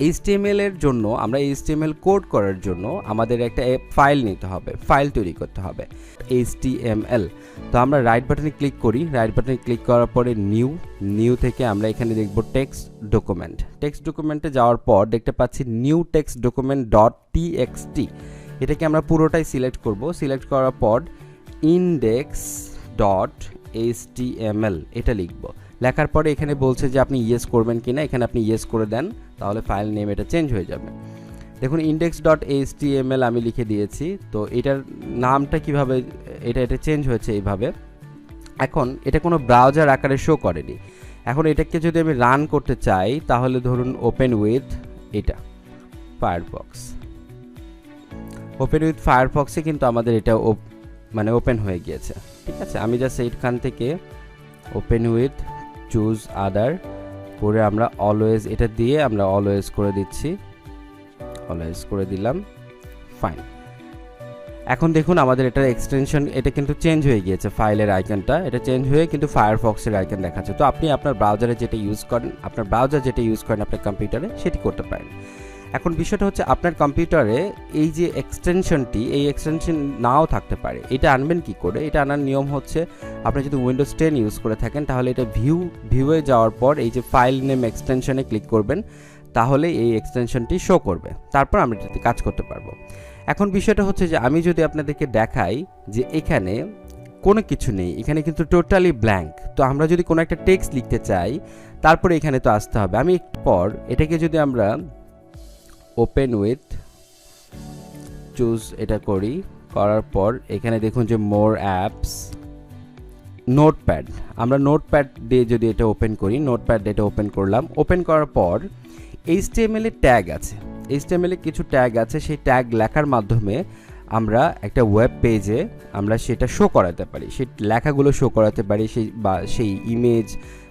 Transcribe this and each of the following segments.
HTML এর জন্য আমরা HTML কোড করার জন্য আমাদের একটা ফাইল নিতে হবে, ফাইল তৈরি করতে হবে HTML। তো আমরা রাইট বাটনে ক্লিক করি, রাইট বাটনে ক্লিক করার পরে নিউ থেকে আমরা এখানে দেখব টেক্সট ডকুমেন্ট। টেক্সট ডকুমেন্টে যাওয়ার পর দেখতে পাচ্ছি new text document dot TXT. এটাকে আমরা পুরোটাই সিলেক্ট করব। সিলেক্ট করার পর ইনডেক্স ডট HTML এটা লিখব। লেখার পরে এখানে বলছে যে আপনি ইয়েস করবেন কিনা, এখানে আপনি ইয়েস করে দেন, তাহলে ফাইল নেম এটা চেঞ্জ হয়ে যাবে। দেখুন ইনডেক্স ডট HTML আমি লিখে দিয়েছি। তো এটার নামটা কিভাবে এটা চেঞ্জ হয়েছে এইভাবে। এখন এটা কোনো ব্রাউজার আকারে শো করেনি। এখন এটাকে যদি আমি রান করতে চাই তাহলে ধরুন ওপেন উইথ এটা ফায়ারফক্স। ওপেন উইথ ফায়ারফক্সে কিন্তু আমাদের এটা মানে ওপেন হয়ে গিয়েছে। ঠিক আছে, আমি জাস্ট এইখান থেকে ওপেন উইথ চুজ আদার করে আমরা অলওয়েজ এটা দিয়ে আমরা অলওয়েজ করে দিচ্ছি, অলওয়েজ করে দিলাম, ফাইন। এখন দেখুন আমাদের এটার এক্সটেনশন এটা কিন্তু চেঞ্জ হয়ে গিয়েছে, ফাইলের আইকনটা এটা চেঞ্জ হয়ে কিন্তু ফায়ারফক্সের আইকন দেখাচ্ছে। তো আপনি আপনার ব্রাউজারে যেটা ইউজ করেন, আপনার ব্রাউজার যেটা ইউজ করেন আপনার কম্পিউটারে সেটি করতে পারেন। এখন বিষয়টা হচ্ছে আপনার কম্পিউটারে এই যে এক্সটেনশনটি, এই এক্সটেনশন নাও থাকতে পারে। এটা আনবেন কি করে? এটা আনার নিয়ম হচ্ছে আপনি যদি উইন্ডোজ 10 ইউজ করে থাকেন তাহলে এটা ভিউয়ে যাওয়ার পর এই যে ফাইল নেম এক্সটেনশনে ক্লিক করবেন, তাহলে এই এক্সটেনশনটি শো করবে, তারপর আমরা এটাতে কাজ করতে পারবো। এখন বিষয়টা হচ্ছে যে আমি যদি আপনাদেরকে দেখাই যে এখানে কোনো কিছু নেই, এখানে কিন্তু টোটালি ব্ল্যাঙ্ক। তো আমরা যদি কোনো একটা টেক্সট লিখতে চাই তারপরে এখানে তো আসতে হবে। আমি একটু পর এটাকে যদি আমরা ওপেন উইথ চুজ এটা করি, করার পর এখানে দেখুন যে মোর অ্যাপস, নোটপ্যাড, আমরা নোটপ্যাড দিয়ে যদি এটা ওপেন করি, নোটপ্যাড এটা ওপেন করলাম। ওপেন করার পর HTML এর ট্যাগ আছে, HTML এর কিছু ট্যাগ আছে, সেই ট্যাগ লেখার মাধ্যমে আমরা একটা ওয়েব পেজে আমরা সেটা শো করাতে পারি, সেই লেখাগুলো শো করাতে পারি, সেই ইমেজ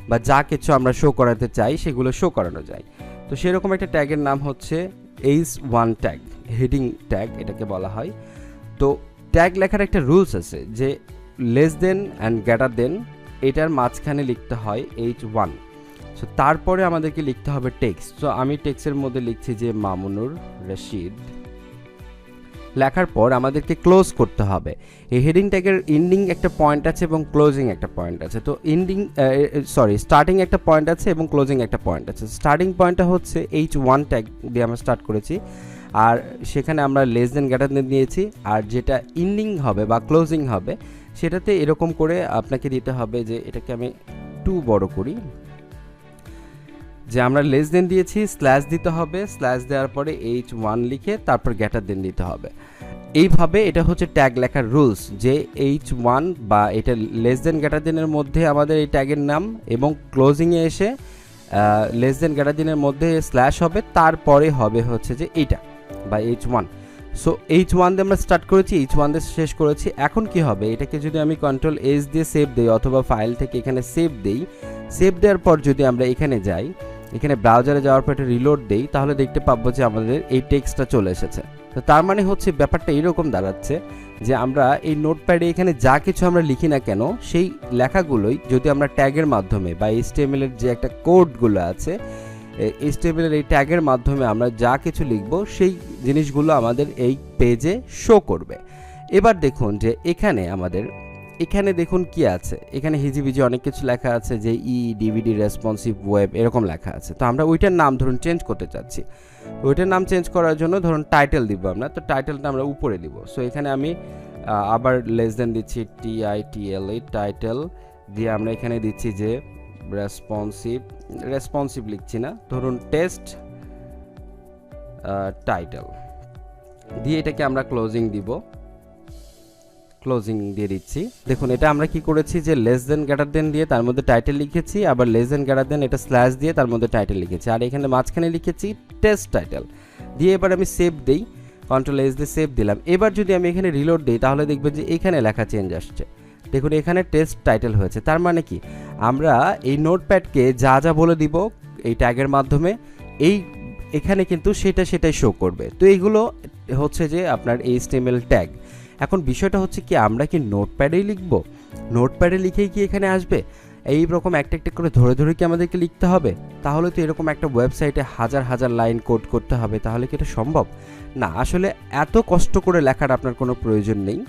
বা যা কিছু আমরা শো করাতে চাই সেগুলো শো করানো যায়। তো সেরকম একটা ট্যাগের নাম হচ্ছে H1 ট্যাগ, হেডিং ট্যাগ এটাকে বলা হয়। তো ট্যাগ লেখার একটা রুলস আছে যে less than and greater than এটার মাঝখানে লিখতে হয় H1। সো তারপরে আমাদেরকে লিখতে হবে টেক্সট। তো আমি টেক্সটের মধ্যে লিখছি যে মামুনুর রশিদ। লেখার পর আমাদেরকে ক্লোজ করতে হবে। এই হেডিং ট্যাগের এন্ডিং একটা পয়েন্ট আছে এবং ক্লোজিং একটা পয়েন্ট আছে। তো স্টার্টিং একটা পয়েন্ট আছে এবং ক্লোজিং একটা পয়েন্ট আছে। স্টার্টিং পয়েন্টটা হচ্ছে H1 ট্যাগ দিয়ে আমরা স্টার্ট করেছি, আর সেখানে আমরা লেস দেন গ্রেটার দেন দিয়েছি, আর যেটা এন্ডিং হবে বা ক্লোজিং হবে সেটাতে এরকম করে আপনাকে দিতে হবে যে এটাকে আমি একটু বড় করি, যে আমরা লেস দেন দিয়েছি, স্ল্যাশ দিতে হবে, স্ল্যাশ দেওয়ার পরে H1 লিখে তারপর গ্রেটার দেন দিতে হবে। এইভাবে এটা হচ্ছে ট্যাগ লেখার রুলস, যে H1 বা এটা লেস দেন গ্রেটার দেনের মধ্যে আমাদের এই ট্যাগের নাম, এবং ক্লোজিংয়ে এসে লেস দেন গ্রেটার দেনের মধ্যে স্ল্যাশ হবে, তারপরে হবে হচ্ছে যে এইটা বা H1। সো H1 দিয়ে আমরা স্টার্ট করেছি, H1 দিয়ে শেষ করেছি। এখন কি হবে, এটাকে যদি আমি Ctrl+S দিয়ে সেভ দিই অথবা ফাইল থেকে এখানে সেভ দিই, সেভ দেওয়ার পর যদি আমরা এখানে যাই, এখানে ব্রাউজারে যাওয়ার পর এটা রিলোড দেই, তাহলে দেখতে পাবো যে আমাদের এই টেক্সটটা চলে এসেছে। তো তার মানে হচ্ছে ব্যাপারটা এরকম দাঁড়াচ্ছে যে আমরা এই নোটপ্যাডে এখানে যা কিছু আমরা লিখি না কেন সেই লেখাগুলোই যদি আমরা ট্যাগের মাধ্যমে বা HTML এর যে একটা কোডগুলো আছে, HTML এর এই ট্যাগের মাধ্যমে আমরা যা কিছু লিখব সেই জিনিসগুলো আমাদের এই পেজে শো করবে। এবার দেখুন যে এখানে দেখুন কি আছে, এখানে হিজিবিজি অনেক কিছু লেখা আছে, যে DVD রেসপন্সিভ ওয়েব এরকম লেখা আছে। তো আমরা ওইটার নাম ধরুন চেঞ্জ করতে চাচ্ছি, ওইটার নাম চেঞ্জ করার জন্য ধরুন টাইটেল দিব আমরা, তো টাইটেলটা আমরা উপরে দিব। সো এখানে আমি আবার লেস দেন দিচ্ছি TITLE, টাইটেল দিয়ে আমরা এখানে দিচ্ছি যে রেসপন্সিভ লিখছি না, ধরুন টেস্ট টাইটেল দিয়ে এটাকে আমরা ক্লোজিং দিব, ক্লোজিং দিয়ে দিচ্ছি। দেখুন এটা আমরা কি করেছি যে লেস দেন গ্রেটার দেন দিয়ে তার মধ্যে টাইটেল লিখেছি, আবার লেস দেন গ্রেটার দেন এটা স্ল্যাশ দিয়ে তার মধ্যে টাইটেল লিখেছি, আর এখানে মাঝখানে লিখেছি টেস্ট টাইটেল দিয়ে। এবার আমি সেভ দেই, Ctrl+S দিয়ে সেভ দিলাম। এবার যদি আমি এখানে রিলোড দিই তাহলে দেখবেন যে এখানে লেখা চেঞ্জ আসছে। দেখুন এখানে টেস্ট টাইটেল হয়েছে। তার মানে কি, আমরা এই নোটপ্যাডকে যা যা বলে দিব এই ট্যাগের মাধ্যমে এখানে কিন্তু সেটাই শো করবে। তো এইগুলো হচ্ছে যে আপনার HTML ট্যাগ। এখন বিষয়টা হচ্ছে কি, আমরা কি নোটপ্যাডেই লিখব, নোটপ্যাডে লিখেই কি এখানে আসবে? এই রকম একটা একটা করে ধরে ধরে কি আমাদেরকে লিখতে হবে? তাহলে তো এরকম একটা ওয়েবসাইটে হাজার হাজার লাইন কোড করতে হবে, তাহলে কি এটা সম্ভব? না, আসলে এত কষ্ট করে লেখার আপনার কোনো প্রয়োজন নেই।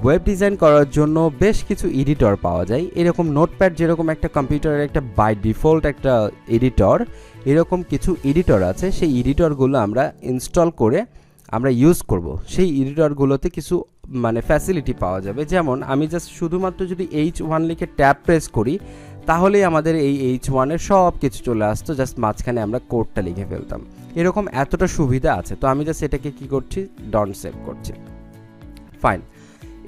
ওয়েব ডিজাইন করার জন্য বেশ কিছু এডিটর পাওয়া যায়। এরকম নোটপ্যাড যেরকম একটা কম্পিউটারের একটা বাই ডিফল্ট একটা এডিটর, এরকম কিছু এডিটর আছে। সেই এডিটরগুলো আমরা ইনস্টল করে আমরা ইউজ করব। সেই এডিটরগুলোতে কিছু মানে ফ্যাসিলিটি পাওয়া যাবে। যেমন আমি জাস্ট শুধুমাত্র যদি H1 লিখে ট্যাব প্রেস করি, তাহলেই আমাদের এই H1-এর সব কিছু চলে আসতো, জাস্ট মাঝখানে আমরা কোডটা লিখে ফেলতাম। এরকম এতটা সুবিধা আছে। তো আমি জাস্ট এটাকে কী করছি, ডন সেভ করছি। ফাইন।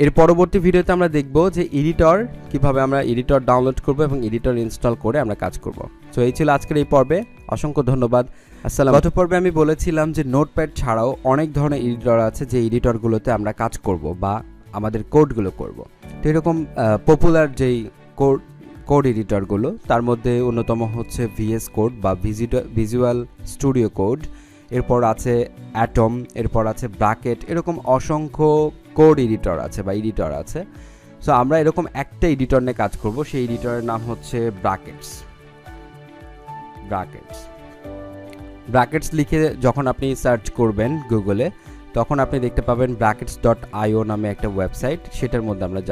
এর পরবর্তী ভিডিওতে আমরা দেখব যে এডিটর কীভাবে আমরা এডিটর ডাউনলোড করব এবং এডিটর ইনস্টল করে আমরা কাজ করব। তো এই ছিল আজকের এই পর্বে। অসংখ্য ধন্যবাদ। আসসালাম। গত পর্বে আমি বলেছিলাম যে নোটপ্যাড ছাড়াও অনেক ধরনের এডিটর আছে, যে এডিটরগুলোতে আমরা কাজ করব বা আমাদের কোডগুলো করব। তো এরকম পপুলার যেই কোড এডিটরগুলো, তার মধ্যে অন্যতম হচ্ছে VS কোড বা ভিজুয়াল স্টুডিও কোড, এরপর আছে অ্যাটম, এরপর আছে ব্র্যাকেট। এরকম অসংখ্য কোড এডিটর আছে বা এডিটর আছে। সো আমরা এরকম একটা এডিটর নিয়ে কাজ করব। সেই এডিটরের নাম হচ্ছে ব্র্যাকেটস লিখে যখন আপনি সার্চ করবেন গুগলে, তখন আপনি দেখতে পাবেন brackets.io নামে একটা ওয়েবসাইট। সেটার মধ্যে আমরা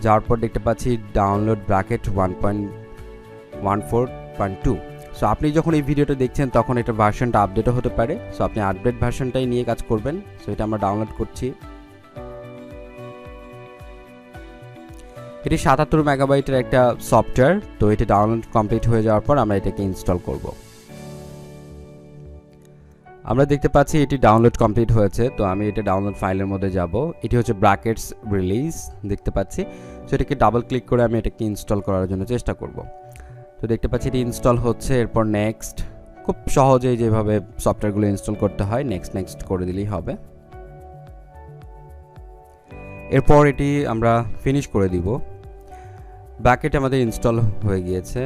যাওয়ার পর দেখতে পাচ্ছি ডাউনলোড ব্র্যাকেট 1.14.2। সো আপনি যখন এই ভিডিওটা দেখছেন তখন এটা ভার্সনটা আপডেটও হতে পারে। সো আপনি আপডেট ভার্সনটাই নিয়ে কাজ করবেন। সো এটা আমরা ডাউনলোড করছি। এটি 77 মেগাবাইটের একটা সফটওয়্যার। তো এটি ডাউনলোড কমপ্লিট হয়ে যাওয়ার পর আমরা এটাকে ইনস্টল করব। আমরা দেখতে পাচ্ছি এটি ডাউনলোড কমপ্লিট হয়েছে। তো আমি এটা ডাউনলোড ফাইলের মধ্যে যাব। এটি হচ্ছে ব্র্যাকেটস রিলিজ দেখতে পাচ্ছি। সো এটাকে ডাবল ক্লিক করে আমি এটাকে ইনস্টল করার জন্য চেষ্টা করব। তো দেখতে পাচ্ছি এটি ইনস্টল হচ্ছে। এরপর নেক্সট, খুব সহজেই যেভাবে সফটওয়্যারগুলো ইনস্টল করতে হয় নেক্সট করে দিলেই হবে। এরপর এটি আমরা ফিনিশ করে দিব। ব্র্যাকেট আমাদের ইনস্টল হয়ে গিয়েছে।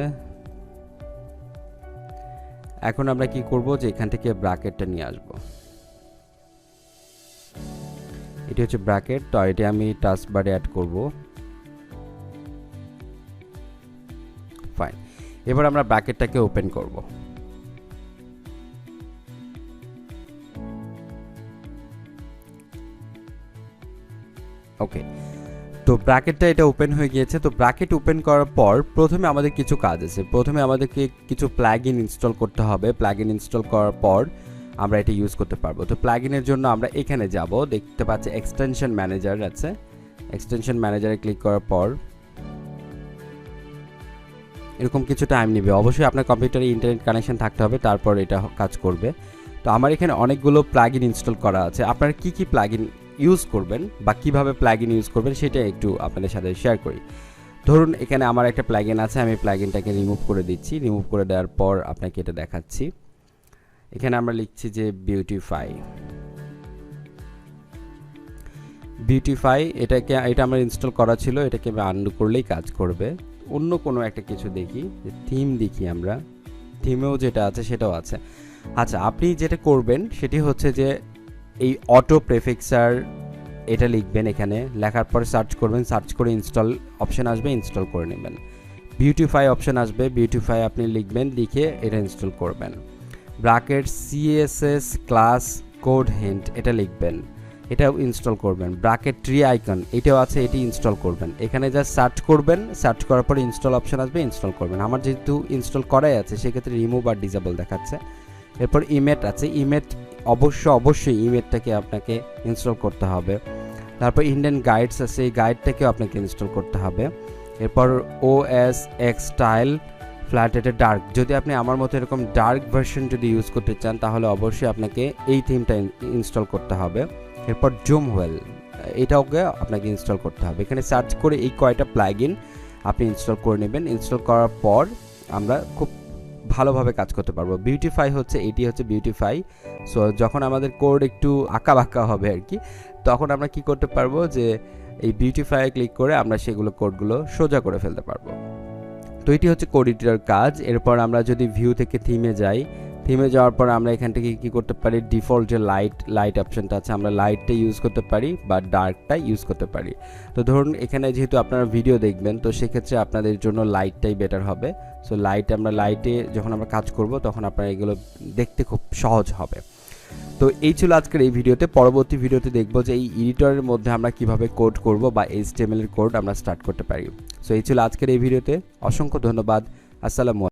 এখন আমরা কি করব, যে এখান থেকে ব্র্যাকেটটা নিয়ে আসব। এটি হচ্ছে ব্র্যাকেট। তো এটি আমি টাস্কবারে অ্যাড করব। ফাইন। এবার আমরা ব্র্যাকেটটাকে ওপেন করব। ওকে, তো ব্র্যাকেটটা এটা ওপেন হয়ে গিয়েছে। তো ব্র্যাকেট ওপেন করার পর প্রথমে আমাদের কিছু কাজ আছে। প্রথমে আমাদেরকে কিছু প্লাগইন ইনস্টল করতে হবে। প্লাগইন ইনস্টল করার পর আমরা এটা ইউজ করতে পারবো। তো প্লাগইনের জন্য আমরা এখানে যাব, দেখতে পাচ্ছি এক্সটেনশন ম্যানেজার আছে। এক্সটেনশন ম্যানেজারে ক্লিক করার পর এরকম কিছু টাইম নেবে। অবশ্যই আপনার কম্পিউটারে ইন্টারনেট কানেকশন থাকতে হবে, তারপর এটা কাজ করবে। তো আমার এখানে অনেকগুলো প্লাগইন ইনস্টল করা আছে। আপনারা কি কি প্লাগইন ইউজ করবেন বা কিভাবে প্লাগইন ইউজ করবেন সেটা একটু আপনাদের সাথে শেয়ার করি। ধরুন এখানে আমার একটা প্লাগইন আছে, আমি প্লাগইনটাকে রিমুভ করে দিচ্ছি। রিমুভ করে দেওয়ার পর আপনাকে এটা দেখাচ্ছি। এখানে আমরা লিখছি যে বিউটিফাই। এটা আমার ইনস্টল করা ছিল। এটাকে আমি আনডু করলেই কাজ করবে। অন্য কোনো একটা কিছু দেখি, থিম দেখি। আমরা থিমেও যেটা আছে সেটাও আছে। আচ্ছা, আপনি যেটা করবেন সেটি হচ্ছে যে এই অটো প্রেফিক্সার এটা লিখবেন। এখানে লেখার পরে সার্চ করবেন, সার্চ করে ইনস্টল অপশন আসবে, ইনস্টল করে নেবেন। বিউটিফাই অপশন আসবে, বিউটিফাই আপনি লিখবেন, লিখে এটা ইনস্টল করবেন। Bracket CSS class code hint এটা লিখবেন, এটাও ইনস্টল করবেন। ব্র্যাকেট ট্রি আইকন এটাও আছে, এটি ইনস্টল করবেন। এখানে জাস্ট সার্চ করবেন, সার্চ করার পরে ইনস্টল অপশন আসবে, ইনস্টল করবেন। আমার যেহেতু ইনস্টল করাই আছে সেক্ষেত্রে রিমুভ আর ডিসেবল দেখাচ্ছে। এরপর ইমেট আছে, ইমেট অবশ্যই ইমেটটাকে আপনাকে ইনস্টল করতে হবে। তারপর ইন্ডিয়ান গাইডস আছে, এই গাইডটাকেও আপনাকে ইনস্টল করতে হবে। এরপর OSX স্টাইল ফ্ল্যাট এটা ডার্ক। যদি আপনি আমার মতো এরকম ডার্ক ভার্সন যদি ইউজ করতে চান তাহলে অবশ্যই আপনাকে এই থিমটা ইনস্টল করতে হবে। এরপর জুমওয়েল এটাওকে আপনাকে ইনস্টল করতে হবে। এখানে সার্চ করে এই কয়টা প্লাগইন আপনি ইনস্টল করে নেবেন। ইনস্টল করার পর আমরা খুব ভালোভাবে কাজ করতে পারবো। বিউটিফাই হচ্ছে এটি হচ্ছে বিউটিফাই। সো যখন আমাদের কোড একটু আঁকা বাঁকা হবে আর কি, তখন আমরা কি করতে পারবো, যে এই বিউটিফাই ক্লিক করে আমরা সেগুলো কোডগুলো সোজা করে ফেলতে পারবো। তো এটি হচ্ছে কোড এডিটর কাজ। এরপর আমরা যদি ভিউ থেকে থিমে যাই, থিমে যাওয়ার পর আমরা এখান থেকে কি করতে পারি, ডিফল্ট যে লাইট অপশনটা আছে আমরা লাইটটা ইউজ করতে পারি বা ডার্কটা ইউজ করতে পারি। তো ধরুন এখানে যেহেতু আপনারা ভিডিও দেখবেন তো সেক্ষেত্রে আপনাদের জন্য লাইটটাই বেটার হবে। সো লাইটে যখন আমরা কাজ করব তখন আপনারা এগুলো দেখতে খুব সহজ হবে। তো এই ছিল আজকের এই ভিডিওতে। পরবর্তী ভিডিওতে দেখব যে এই এডিটরের মধ্যে আমরা কিভাবে কোড করব বা HTML এর কোড আমরা স্টার্ট করতে পারি। সো এই ছিল আজকের এই ভিডিওতে। অসংখ্য ধন্যবাদ। আসসালামু